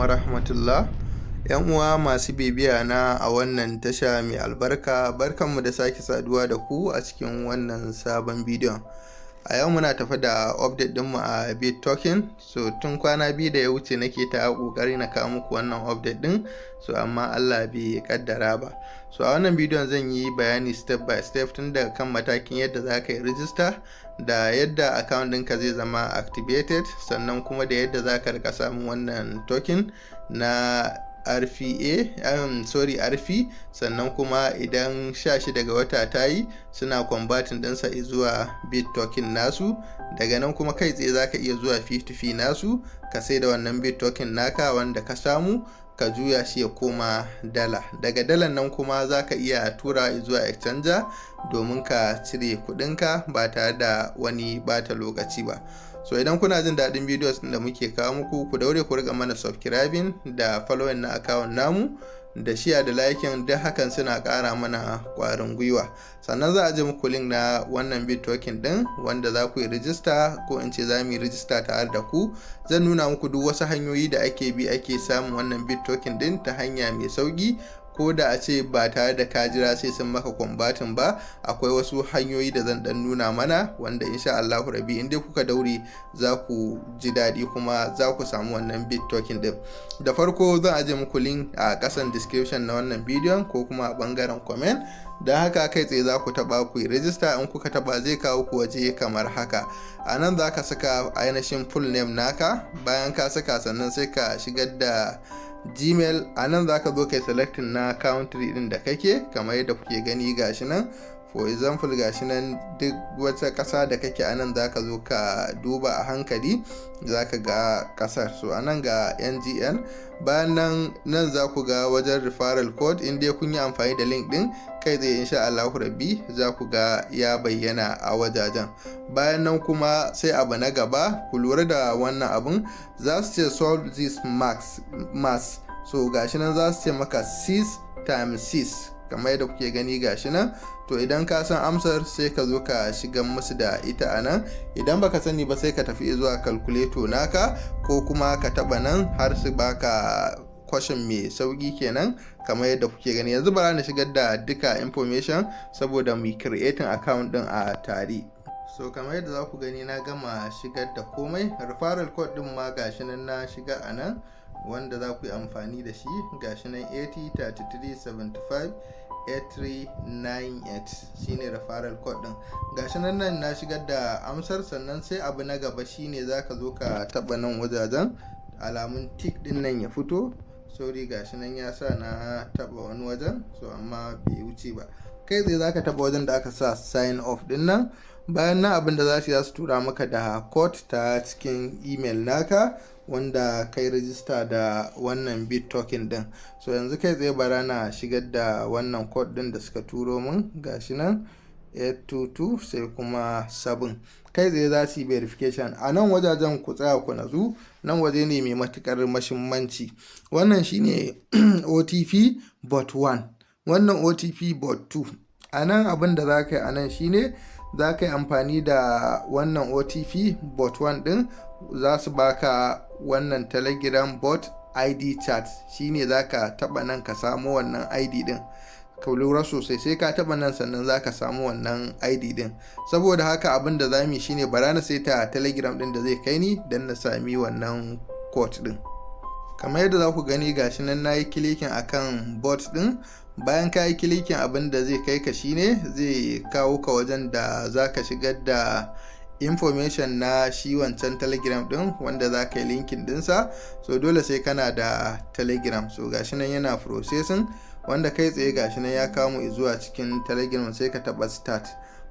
wa rahmatullah. Yan uwa masu bibiya na a wannan tasha mai albarka, barkanmu da sake saduwa da ku a cikin wannan sabon bidiyon. A yau muna tafi da update dinmu a BitToken. So tun kwana biyu da ya wuce nake ta kokari na kawo muku wannan update din, so amma Allah bai kaddara ba. So a wannan bidiyon zan yi bayani step by step tun daga kan matakin yadda za ka yi register, da yadda account ɗinka zai zama activated, sannan kuma da yadda za ka rika samun wannan token na RP, sannan kuma idan 16 ga wata ta yi suna converting ɗinsa zuwa BitToken nasu. Daga nan kuma kai tsaye za ka iya zuwa P2P nasu ka sai da wannan BitToken naka wanda ka samu, ka juya shi ya koma dala. Daga dalan nan kuma za ka iya tura zuwa exchanger domin ka cire kudinka ba tare da wani bata lokaci ba. So idan kuna jin daɗin videos da muke kawo muku, ku daure ku riga mana subscribing da following na account namu, da share da liking, duk hakan suna ƙara mana ƙwarin gwiwa. Sannan za a je muku link na wannan BitToken din wanda za ku yi register, ko in ce za mu yi register tare da ku. Zan nuna muku duk wasu hanyoyi da ake bi ake samun wannan BitToken din ta hanya mai sauki, ko da a ce ba tare da ka jira sai sun maka kwambatin ba. Akwai wasu hanyoyi da zan dan nuna mana wanda insha Allahu rabi in dai kuka daure za ku ji daɗi kuma za ku samu wannan BitToken din. Da farko zan aje muku link a ƙasan description na wannan bidiyon ko kuma a ɓangaren comment. Don haka kai tsaye za ku taɓa ku yi register. In kuka taɓa zai kawo ku waje kamar haka. A nan za ka saka ainihin full name naka, bayan ka saka sannan sai ka shigar da Gmail. A nan za ka zo kai selecting na country din da kake, kamar yadda kuke gani gashi nan. For example gashi nan duk wata ƙasa da kake a nan za ka zo ka duba a hankali, za ka ga ƙasar. So a nan ga NGN, bayan nan za ku ga wajen referral code. In dai kun yi amfani da link din, kai tsaye insha Allahu rabbi za ku ga ya bayyana a wajajen. Bayan nan kuma sai abu na gaba, ku lura da wannan abun, za su ce solve this mass. So gashi nan za su ce maka 6 times 6 kamar yadda kuke gani gashi nan. To idan ka san amsar sai ka zo ka shiga musu da ita a nan. Idan baka sani ba sai ka tafi zuwa calculator naka, ko kuma ka taba nan har su baka question mai sauki kenan kamar yadda kuke gani. Yanzu bara na shigar da duka information saboda mu creating account din a tare. So kamar yadda za ku gani na gama shigar da komai. Referral code din ma gashi nan na shiga a nan, wanda za ku yi amfani da shi gashi nan 803375 8398 shine referral code din. Gashi nan na shigar da amsar. Sannan sai abu na gaba shine zaka zo ka taba nan wajajen alamun tick din nan ya fito. Sorry gashi nan ya sa na taba wani wajen, so amma bai wuce ba. Kai zai zaka taba wajen da aka sa sign off din nan. Bayan nan abin da za su tura maka da code ta cikin email naka wanda kai register da wannan BitToken din. So yanzu kai tsaye bara na shigar da wannan code din da suka turo min, gashi nan 822 sai kuma 7. kai tsaye za su yi verification. A nan wajajen ku tsaya ku nazu, nan waje ne mai matukar mahimmanci. Wannan shine OTP bot 1, wannan OTP bot 2. A nan abin da za ka yi a nan shine za ka yi amfani da wannan OTP bot 1 din. Za su baka wannan Telegram bot ID chat, shine za ka taba nan ka samu wannan ID din. Ka lura sosai, sai ka taba nan sannan za ka samu wannan ID din. Saboda haka abin da za mu yi shine bara na saita Telegram din da zai kai ni dan na sami wannan code din. Kamar yadda za ku gani gashi nan na yi clicking akan bot din. Bayan ka yi clicking, abin da zai kai ka shine zai kawo ka wajen da za ka shigar da information na shi wancan Telegram din wanda za ka yi linkin dinsa. So dole sai kana da Telegram. So gashi nan yana processing, wanda kai tsaye gashi nan ya kawo mu zuwa cikin Telegram. Sai ka taba start.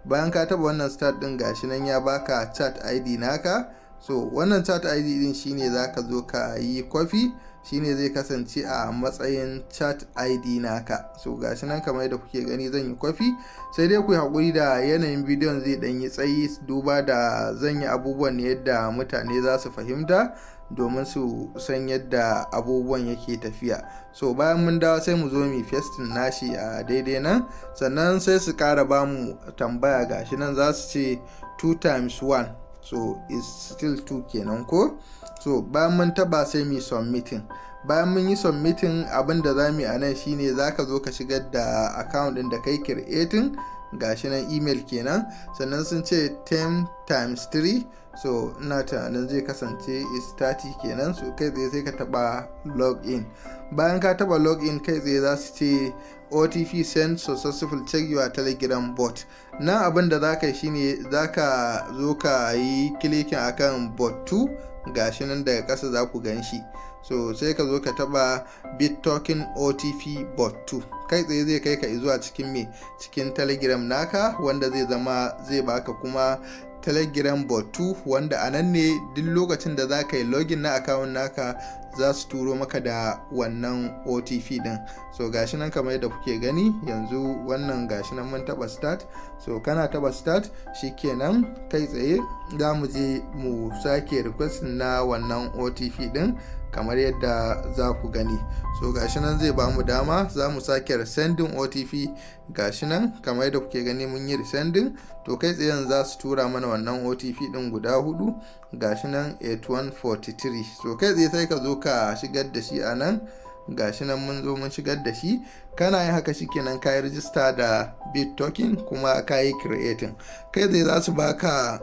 Bayan ka taba wannan start din, gashi nan ya baka chat ID naka. So wannan chat ID din shine zaka zo ka yi copy, shine zai kasance a matsayin chat ID naka. So gashi nan kamar yadda kuke gani zan yi copy. Sai dai ku yi hakuri da yanayin bidiyon zai dan yi tsayi, duba da zan yi abubuwan ne yadda mutane za su fahimta, domin su san yadda abubuwan yake tafiya. So bayan mun dawo sai mu zo mu pasting nashi a daidai nan. Sannan sai su kara bamu tambaya, gashi nan za su ce 2 times 1, so is still 2 kenan ko. So bayan mun taba sai mu submitting. bayan mun yi submitting, abin da za mu yi a nan shine za ka zo ka shigar da account ɗin da kai creating, gashi nan email kenan, sannan sun ce 10 times 3, so ina tunanin zai kasance is 30 kenan. So kai tsaye sai ka taba login. Bayan ka taba login, kai tsaye za su ce OTP send successful, check your telegram bot. Nan abin da za ka yi shine za ka zo ka yi clicking akan bot 2, gashi nan daga ƙasa za ku gan shi. So sai ka zo ka taba BitToken OTP bot 2, kai tsaye zai kai ka zuwa cikin telegram naka, wanda zai zama zai baka kuma telegram bot 2, wanda a nan ne duk lokacin da za ka yi login na account naka za su turo maka da wannan OTP din. So gashi nan kamar yadda kuke gani yanzu, wannan gashi nan mun taba start. So kana taba start, shikenan kai tsaye za mu je mu sake request na wannan OTP din kamar yadda za ku gani. So gashi nan zai ba mu dama za mu sake resending OTP, gashi nan kamar yadda kuke gani mun yi resending. To kai tsaye za su tura mana wannan OTP din guda 4, gashi nan 8143. So kai tsaye sai ka zo ka shigar da shi a nan, gashi nan mun zo mun shigar da shi. Kana yin haka shikenan ka yi register da BitToken kuma ka yi creating. Kai zai za su baka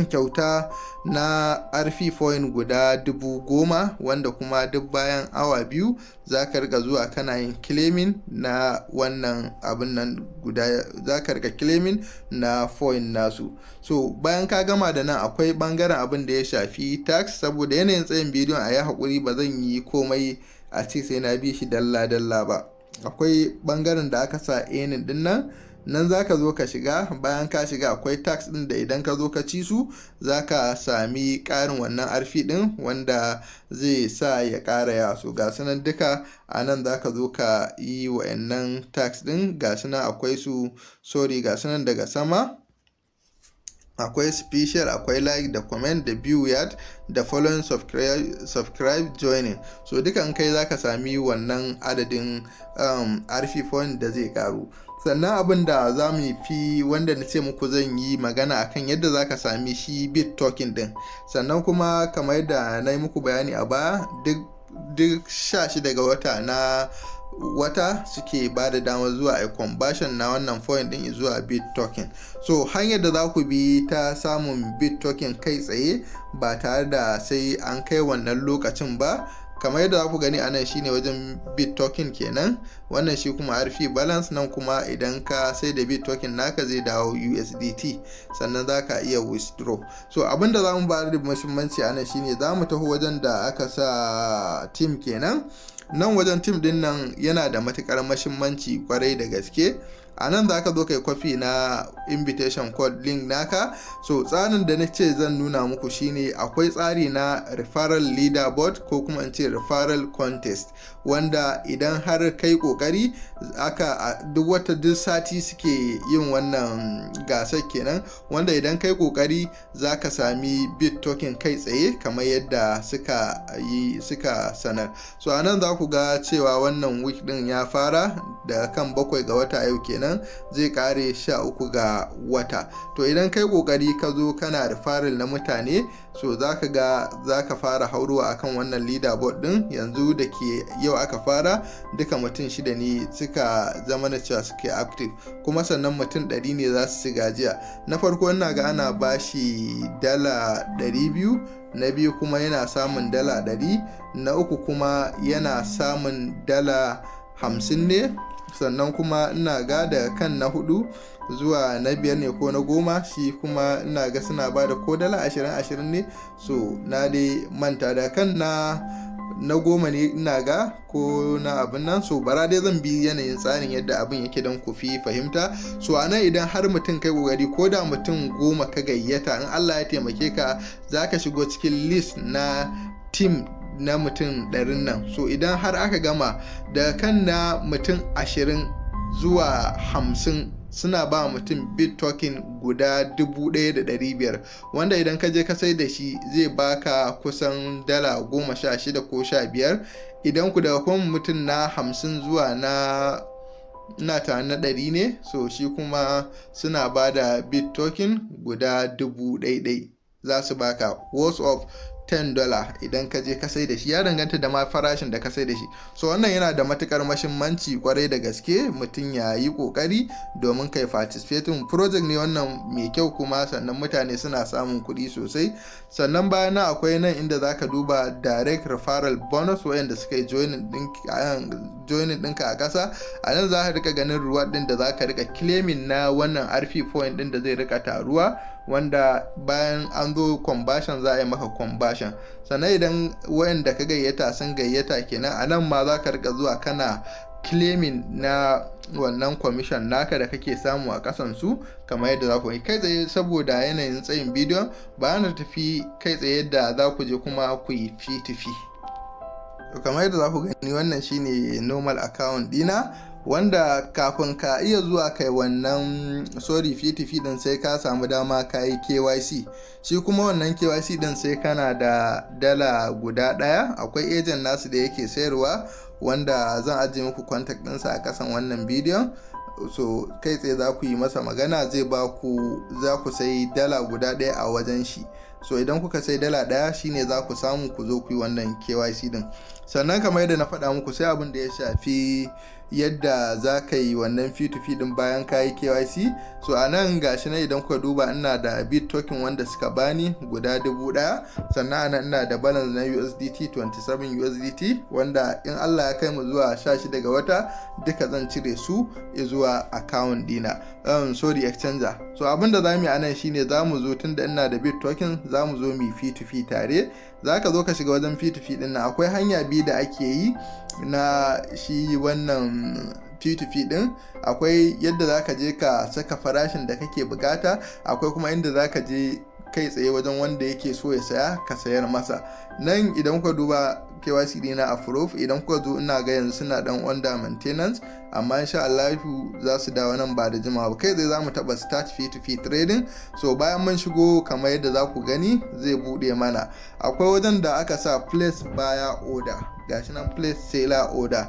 kyauta na RP point guda 10,000, wanda kuma duk bayan awa 2 za ka rika zuwa kana yin claiming na wannan abin nan guda, za ka rika claiming na point nasu. So bayan ka gama da nan, akwai bangaren abin da ya shafi tax. Saboda yanayin tsayin bidiyon a yi haƙuri, ba zan yi komai a ce sai na bi shi dalla-dalla ba. Akwai bangaren da aka sa earning din nan za ka zo ka shiga. Bayan ka shiga, akwai tax din da idan ka zo ka ci su za ka sami ƙarin wannan RP din, wanda zai sa ya ƙara yaso. Ga sunan duka a nan za ka zo ka yi wa'annan tax din, ga sunan akwai su, sorry, ga sunan daga sama akwai special, akwai like da comment da view yard da following, subscribe, joining. So duka in kai zaka sami wannan adadin RP point da zai karu. Sannan abin da za mu fi, wanda na ce muku zan yi magana akan yadda zaka sami shi BitToken din. Sannan kuma kamar yadda na yi muku bayani a baya, duk 16 ga wata suke ba da dama zuwa a conversion na wannan point din zuwa BitToken. So hanyar da za ku bi ta samun BitToken kai tsaye ba tare da sai an kai wannan lokacin ba, kamar yadda za ku gani a nan shine wajen BitToken kenan. Wannan shi kuma RP balance, nan kuma idan ka sai da BitToken naka zai dawo USDT, sannan za ka iya withdraw. So abinda za mu ba da muhimmanci a nan shine za mu taho wajen da aka sa team kenan. Nan wajen team din nan yana da matukar muhimmanci kwarai da gaske. A nan za ka zo kai kwafi na invitation code link naka. So tsarin da na ce zan nuna muku shine akwai tsari na referral leaderboard, ko kuma in ce referral contest, wanda idan har kai kokari, aka duk sati suke yin wannan gasar kenan, wanda idan kai kokari za ka sami BitToken kai tsaye kamar yadda suka sanar. So a nan za ku ga cewa wannan week din ya fara da kan 7 ga wata yau kenan, zai kare 13 ga wata. To idan kai kokari ka zo kana referral na mutane, so zaka fara haurowa akan wannan leaderboard din. Yanzu da ke yau aka fara, duka mutum 6 ne suka zama na cewa suke active, kuma sannan mutum 100 ne za su ci gajiya. Na farko ina ga ana bashi $200, na biyu kuma yana samun $100, na uku kuma yana samun $50 ne, sannan kuma ina ga da kan na 4 zuwa na 5 ne ko na 10, shi kuma ina ga suna ba da ko $20 ne. So na dai manta da kan na 10 ne ina ga, ko na abin nan. So bara dai zan bi yanayin tsarin yadda abin yake don ku fi fahimta. So a nan idan har mutum kai kokari, ko da mutum 10 ka gayyata, in Allah ya taimake ka, za ka shigo cikin list na team na mutum 100 nan. So idan har aka gama da kan na mutum 20 zuwa 50, suna ba mutum BitToken guda 1,500, wanda idan ka je ka sai da shi zai baka kusan $16 ko 15. Idan ku daga kuma mutum na 50 zuwa na ta na 100 ne, so shi kuma suna ba da BitToken guda 1,000 za su baka worth of $10 idan ka je ka sai da shi, ya danganta da ma farashin da ka sai da shi. So wannan yana da matukar muhimmanci kwarai da gaske mutum ya yi kokari domin kai participating. Project ne wannan mai kyau, kuma sannan mutane suna samun kuɗi sosai. Sannan bayan nan akwai nan inda zaka duba direct referral bonus, wayanda suka yi joining ɗinka a ƙasa. A nan za ka rika ganin reward ɗin da za ka rika claiming na wannan RP point ɗin da zai rika taruwa, wanda bayan an zo conversion za a yi maka conversion. Sannan idan wayanda ka gayyata sun gayyata kenan, a nan ma za ka rika zuwa kana claiming na wannan commission naka da kake samu a kasan su, kamar yadda za ku yi kai tsaye. Saboda yanayin tsayin bidiyon ba na tafi kai tsaye yadda za ku je kuma ku yi fee-to-fee. Kamar yadda za ku gani, wannan shine normal account dina, wanda kafin ka iya zuwa kai wannan fee-to-fee din sai ka samu dama ka yi KYC. Shi kuma wannan KYC din sai kana da dala guda ɗaya. Akwai agent nasu da yake sayarwa, wanda zan ajiye muku contact ɗinsa a kasan wannan bidiyon. So kai tsaye za ku yi masa magana, zai ba ku, za ku sai dala guda ɗaya a wajen shi. So idan kuka sai dala ɗaya shine za ku samu ku zo ku yi wannan KYC din. Sannan kamar yadda na faɗa muku, sai abin da ya shafi yadda za ka yi wannan fee-to-fee din bayan ka yi KYC. So a nan gashi na, idan kuka duba ina da bit token wanda suka bani guda 1000. Sannan a nan ina da balance na USDT 27 USDT, wanda in Allah ya kai mu zuwa 16 ga wata duka zan cire su zuwa account dina, exchanger. So abin da za mu yi a nan shine za mu zo, tunda ina da bit token, za mu zo mu fee-to-fee tare. Za ka zo ka shiga wajen fee-to-fee din nan. Akwai hanya biyu da ake yi na shi wannan fee-to-fee din. Akwai yadda za ka je ka saka farashin da kake bukata, akwai kuma inda za ka je kai tsaye wajen wanda yake so ya saya ka sayar masa. Nan idan kuka duba KYC dina approve, idan kuka zo ina ga yanzu suna dan under maintenance, amma insha Allah za su dawo nan ba da jimawa ba. Kai zai za mu taba start fee-to-fee trading. So bayan mun shigo, kamar yadda za ku gani, zai bude mana. Akwai wajen da aka sa place buyer order, gashi nan place seller order,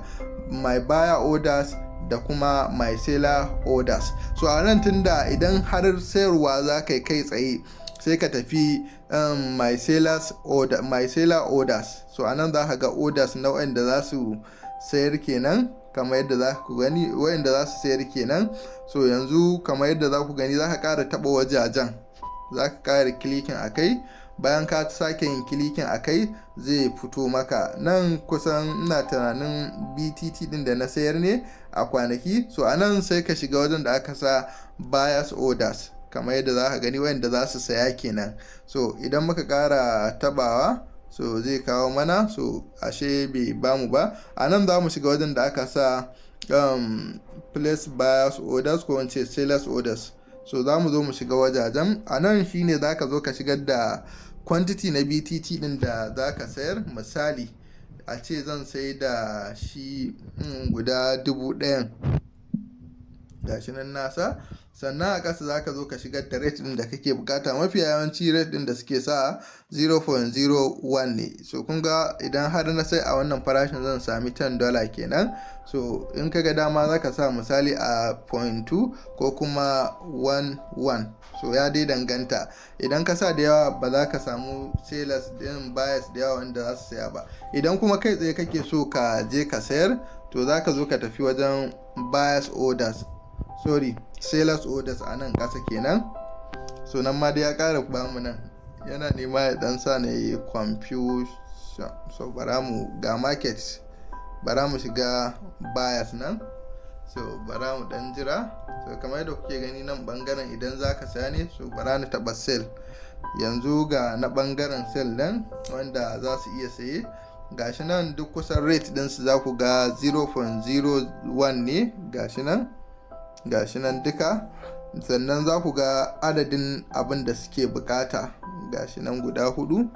my buyer orders da kuma my seller orders. So a nan tunda idan har sayarwa za ka yi kai tsaye, sai ka tafi my seller orders. So anan za ka ga orders na wanda za su sayar kenan, kamar yadda za ku gani, wanda za su sayar kenan. So yanzu kamar yadda za ku gani, za ka kara taba wajajen, za ka kara clicking akai. Bayan ka sake yin clicking akai, zai fito maka nan. Kusan ina tunanin BTT din da na sayar ne a kwanaki. So anan sai ka shiga wajen da aka sa buyers orders, kamar yadda za ka gani wayanda za su saya kenan. So idan muka kara tabawa, so zai kawo mana. So ashe bai bamu ba. A nan za mu shiga wajen da aka sa place buyers orders ko wance sellers orders. So za mu zo mu shiga wajajen. A nan shine za ka zo ka shigar da quantity na BTT din da za ka sayar. Misali a ce zan sai da shi guda 1000, gashi nan nasa. Sannan a ƙasa za ka zo ka shigar da rate ɗin da kake bukata. Mafi yawanci rate ɗin da suke sa 0.01 ne. So kun ga idan har na sai a wannan farashin zan sami $10 kenan. So in ka ga dama za ka sa misali a 0.2 ko kuma 1.1. So ya dai danganta. Idan ka sa da yawa ba za ka samu sellers din buyers da yawa wanda za su saya ba. Idan kuma kai tsaye kake so ka je ka sayar, to za ka zo ka tafi wajen buyers orders, sellers orders a nan ƙasa kenan. So nan ma dai ya ƙara ba mu nan, yana nema ya dan sa na yi confusion. So bara mu ga market, bara mu shiga buyers nan. So bara mu dan jira. So kamar yadda kuke gani nan bangaren idan za ka saya ne, so bara na taba sell. Yanzu ga na bangaren sell nan wanda za su iya saye. Gashi nan duk kusan rate ɗinsu za ku ga 0.01 ne. Gashi nan duka. Sannan za ku ga adadin abin da suke bukata, gashi nan guda 4.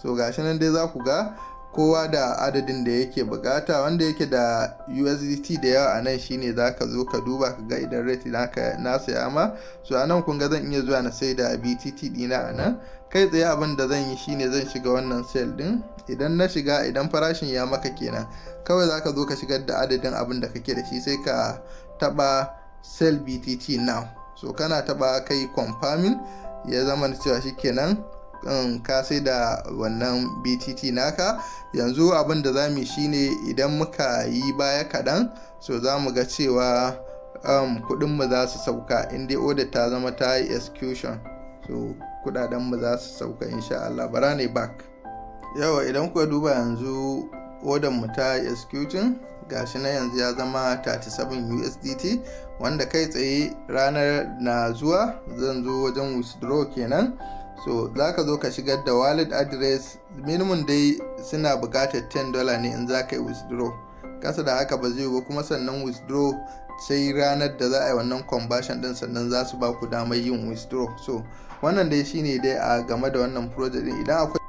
So gashi nan dai za ku ga kowa da adadin da yake bukata. Wanda yake da USDT da yawa a nan shine za ka zo ka duba ka ga idan rate na saya ma. So a nan kun ga zan iya zuwa na sai da BTT dina a nan. Kai tsaye abin da zan yi shine zan shiga wannan sell din. Idan na shiga, idan farashin ya maka kenan, kawai za ka zo ka shigar da adadin abin da kake da shi, sai ka taba sell BTT now. So kana taba kai confirming, ya zama cewa shikenan ka sai da wannan BTT naka. Yanzu abin da za mu yi shine idan muka yi baya kaɗan, so za mu ga cewa kuɗinmu za su sauka in dai order ta zama ta yi execution. So kuɗaɗenmu za su sauka insha Allah. Bara ne back. Yawa idan kuka duba yanzu order mu ta executing, gashi na yanzu ya zama 37 USDT, wanda kai tsaye ranar na zuwa zan zo wajen withdraw kenan. So za ka zo ka shigar da wallet address, minimum dai suna buƙatar $10 ne in za ka yi withdraw, kasa da haka ba zai ba. kuma sannan withdraw sai ranar da za a yi wannan conversion din sannan za su ba ku damar yin withdraw. So wannan dai shine dai a game da wannan project din. Idan akwai